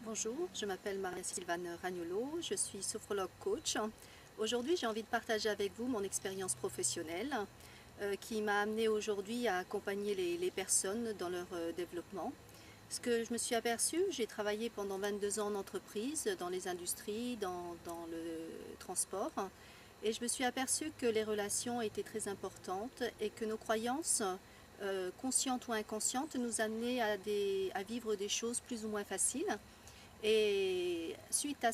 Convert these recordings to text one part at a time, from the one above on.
Bonjour, je m'appelle Maria-Sylvane Ragnolo, je suis sophrologue coach. Aujourd'hui, j'ai envie de partager avec vous mon expérience professionnelle qui m'a amenée aujourd'hui à accompagner les personnes dans leur développement. Ce que je me suis aperçue, j'ai travaillé pendant 22 ans en entreprise, dans les industries, dans le transport, et je me suis aperçue que les relations étaient très importantes et que nos croyances, conscientes ou inconscientes, nous amenaient à vivre des choses plus ou moins faciles. Et suite à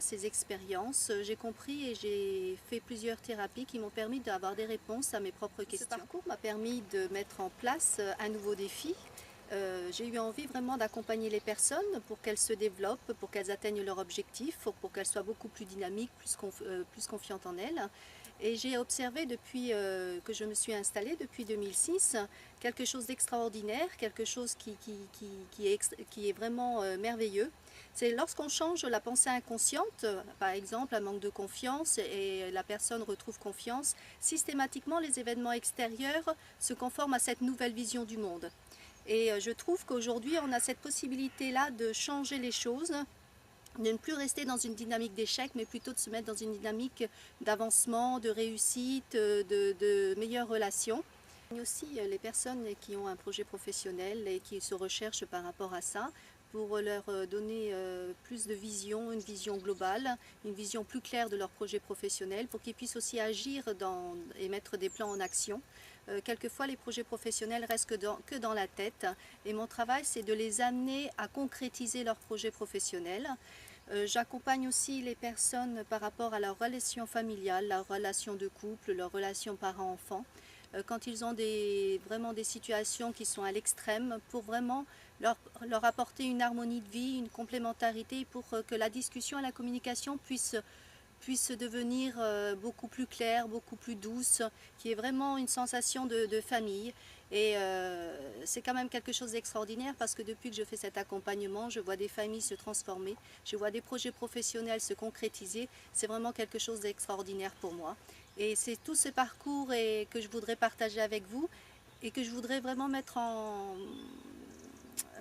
ces expériences, j'ai compris et j'ai fait plusieurs thérapies qui m'ont permis d'avoir des réponses à mes propres questions. Ce parcours m'a permis de mettre en place un nouveau défi. J'ai eu envie vraiment d'accompagner les personnes pour qu'elles se développent, pour qu'elles atteignent leur objectif, pour qu'elles soient beaucoup plus dynamiques, plus confiantes en elles. Et j'ai observé depuis que je me suis installée, depuis 2006, quelque chose d'extraordinaire, quelque chose qui est vraiment merveilleux. C'est lorsqu'on change la pensée inconsciente, par exemple un manque de confiance, et la personne retrouve confiance, systématiquement les événements extérieurs se conforment à cette nouvelle vision du monde. Et je trouve qu'aujourd'hui on a cette possibilité-là de changer les choses, de ne plus rester dans une dynamique d'échec, mais plutôt de se mettre dans une dynamique d'avancement, de réussite, de meilleures relations. Il y a aussi les personnes qui ont un projet professionnel et qui se recherchent par rapport à ça, pour leur donner plus de vision, une vision globale, une vision plus claire de leur projet professionnel, pour qu'ils puissent aussi agir et mettre des plans en action. Quelquefois, les projets professionnels restent que dans la tête, et mon travail, c'est de les amener à concrétiser leur projet professionnel. J'accompagne aussi les personnes par rapport à leur relation familiale, leur relation de couple, leur relation parents-enfants, quand ils ont vraiment des situations qui sont à l'extrême, pour vraiment leur apporter une harmonie de vie, une complémentarité, pour que la discussion et la communication puisse devenir beaucoup plus claire, beaucoup plus douce, qui est vraiment une sensation de famille. Et c'est quand même quelque chose d'extraordinaire, parce que depuis que je fais cet accompagnement, je vois des familles se transformer, je vois des projets professionnels se concrétiser. C'est vraiment quelque chose d'extraordinaire pour moi. Et c'est tout ce parcours que je voudrais partager avec vous, et que je voudrais vraiment mettre en,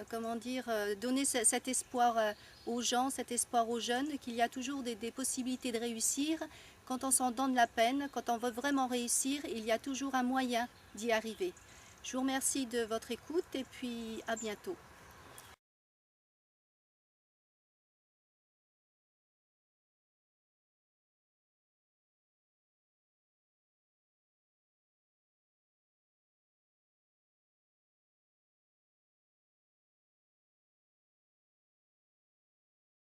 comment dire, donner cet espoir aux gens, cet espoir aux jeunes, qu'il y a toujours des possibilités de réussir. Quand on s'en donne la peine, quand on veut vraiment réussir, il y a toujours un moyen d'y arriver. Je vous remercie de votre écoute, et puis à bientôt.